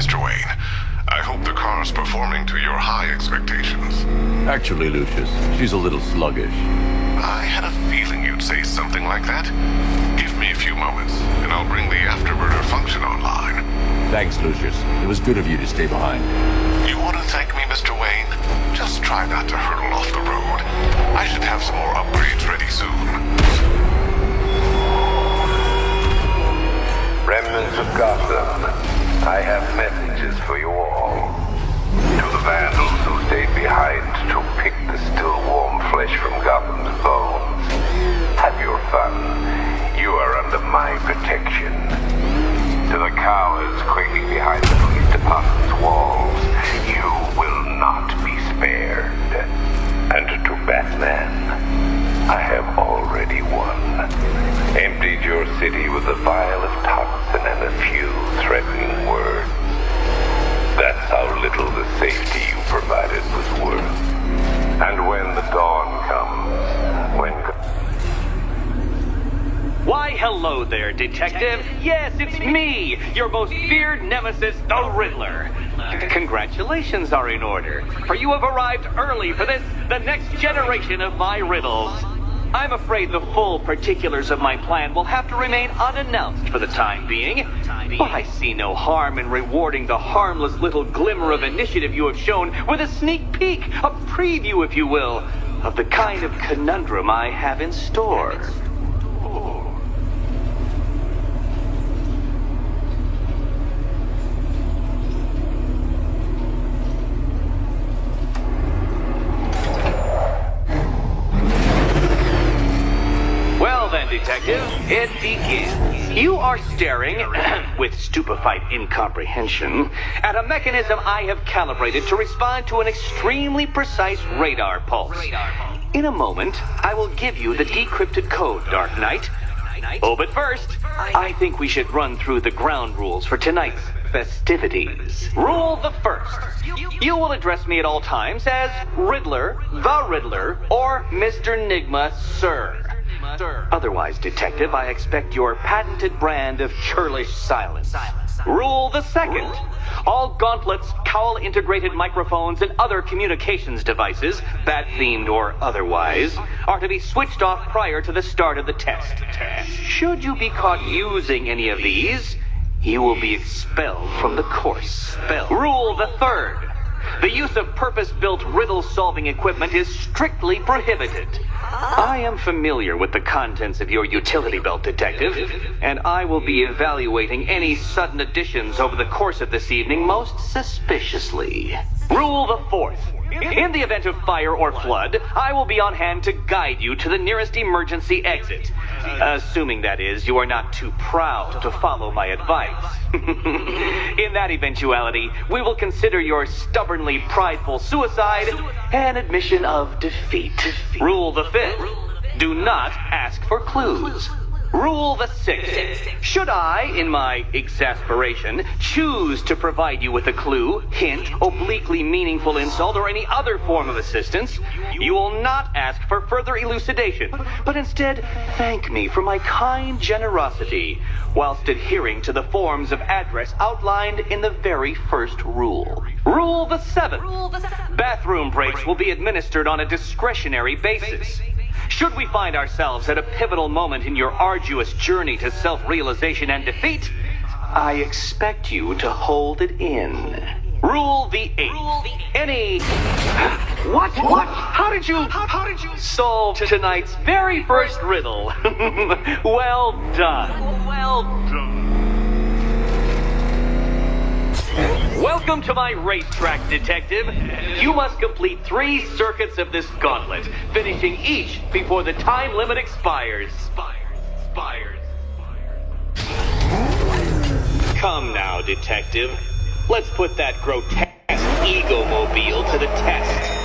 Mr. Wayne. I hope the car's performing to your high expectations. Actually, Lucius, she's a little sluggish. I had a feeling you'd say something like that. Give me a few moments, and I'll bring the afterburner function online. Thanks, Lucius. It was good of you to stay behind. You want to thank me, Mr. Wayne? Just try not to hurtle off the road. I should have some more upgrades ready soon. Remnants of Gotham, I have messages for you all. To the vandals who stayed behind to pick the still warm flesh from Gotham's bones. Have your fun. You are under my protection. To the cowards quaking behind the police department's walls, you will not be spared. And to Batman, I have already won. Emptied your city with a vial of toxin and a few threatening words. That's how little the safety you provided was worth. And when the dawn comes, when... Why, hello there, Detective. Yes, it's me, your most feared nemesis, the Riddler. Congratulations are in order, for you have arrived early for this, the next generation of my riddles. I'm afraid the full particulars of my plan will have to remain unannounced for the time being, but I see no harm in rewarding the harmless little glimmer of initiative you have shown with a sneak peek, a preview, if you will, of the kind of conundrum I have in store. Detective, it begins. You are staring, with stupefied incomprehension, at a mechanism I have calibrated to respond to an extremely precise radar pulse. In a moment, I will give you the decrypted code, Dark Knight. Oh, but first, I think we should run through the ground rules for tonight's festivities. Rule the first. You will address me at all times as Riddler, the Riddler, or Mr. Nigma, sir. Otherwise, Detective, I expect your patented brand of churlish silence. Rule the second. All gauntlets, cowl-integrated microphones, and other communications devices, bat-themed or otherwise, are to be switched off prior to the start of the test. Should you be caught using any of these, you will be expelled from the course. Rule the third. The use of purpose-built riddle-solving equipment is strictly prohibited. I am familiar with the contents of your utility belt, Detective, and I will be evaluating any sudden additions over the course of this evening most suspiciously. Rule the fourth. In the event of fire or flood, I will be on hand to guide you to the nearest emergency exit. Assuming, that is, you are not too proud to follow my advice. In that eventuality, we will consider your stubbornly prideful suicide an admission of defeat. Rule the fifth. Do not ask for clues. Rule the sixth. Should I, in my exasperation, choose to provide you with a clue, hint, obliquely meaningful insult, or any other form of assistance, you will not ask for further elucidation, but instead thank me for my kind generosity, whilst adhering to the forms of address outlined in the very first rule. Rule the seventh. Bathroom breaks will be administered on a discretionary basis. Should we find ourselves at a pivotal moment in your arduous journey to self-realization and defeat, I expect you to hold it in. Rule the eighth. Any... What? How did you solve tonight's very first riddle? Well done. Welcome to my racetrack, Detective. You must complete 3 circuits of this gauntlet, finishing each before the time limit expires. Come now, Detective. Let's put that grotesque ego-mobile to the test.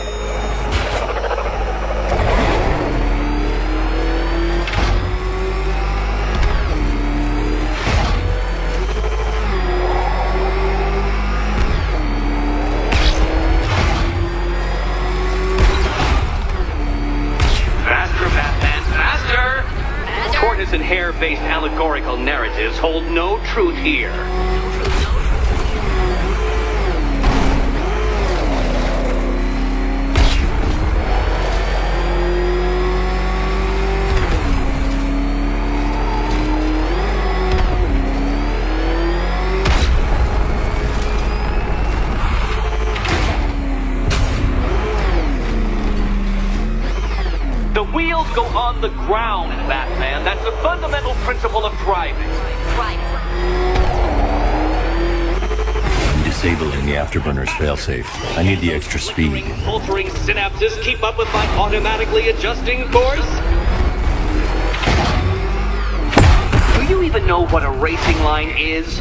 Tortoise and hare-based allegorical narratives hold no truth here. ground, Batman. That's the fundamental principle of driving. I'm disabling the afterburner's failsafe. I need the extra speed. Altering synapses keep up with my automatically adjusting course? Do you even know what a racing line is?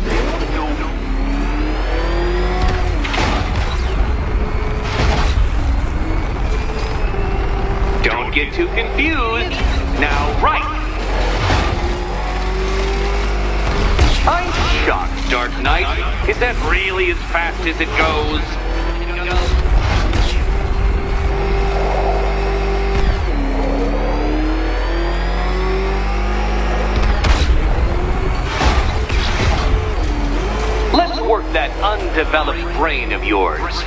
Don't get too confused. Now, right. I'm shocked, Dark Knight. Is that really as fast as it goes? Let's work that undeveloped brain of yours.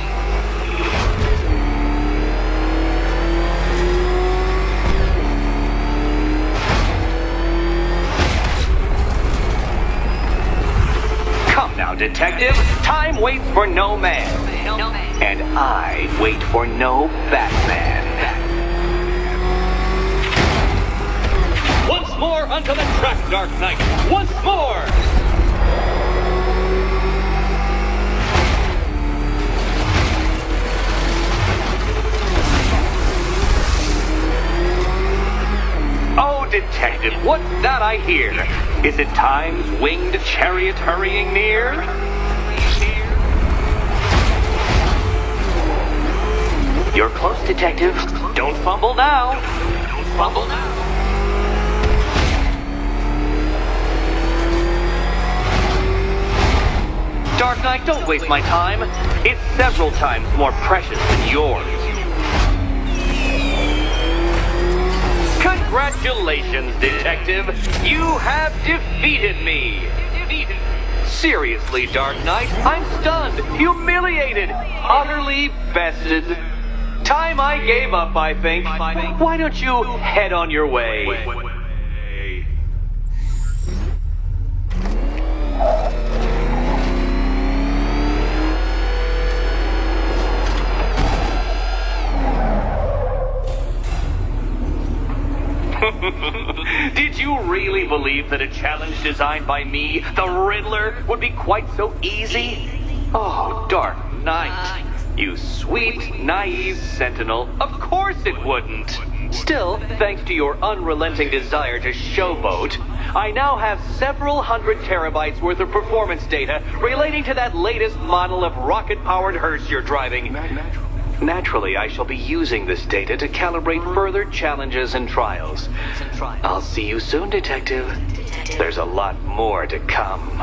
Come now, detective. Time waits for no man. And I wait for no Batman. Once more onto the track, Dark Knight. Once more! Oh, detective, what's that I hear? Is it time's winged chariot hurrying near? You're close, detective. Don't fumble now. Don't fumble now. Dark Knight, don't waste my time. It's several times more precious than yours. Congratulations, detective. You have defeated me. Seriously, Dark Knight, I'm stunned, humiliated, utterly bested. Time I gave up, I think. Why don't you head on your way? Did you really believe that a challenge designed by me, the Riddler, would be quite so easy? Oh, Dark Knight. You sweet, naive sentinel. Of course it wouldn't. Still, thanks to your unrelenting desire to showboat, I now have several hundred terabytes worth of performance data relating to that latest model of rocket-powered hearse you're driving. Naturally, I shall be using this data to calibrate further challenges and trials. I'll see you soon, detective. There's a lot more to come.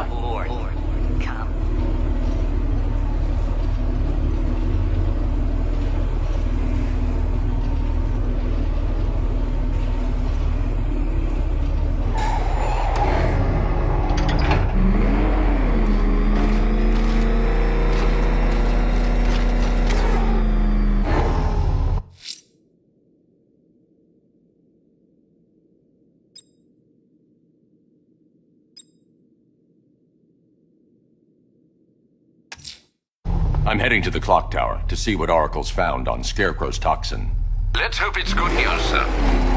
I'm heading to the clock tower to see what Oracle's found on Scarecrow's toxin. Let's hope it's good news, sir.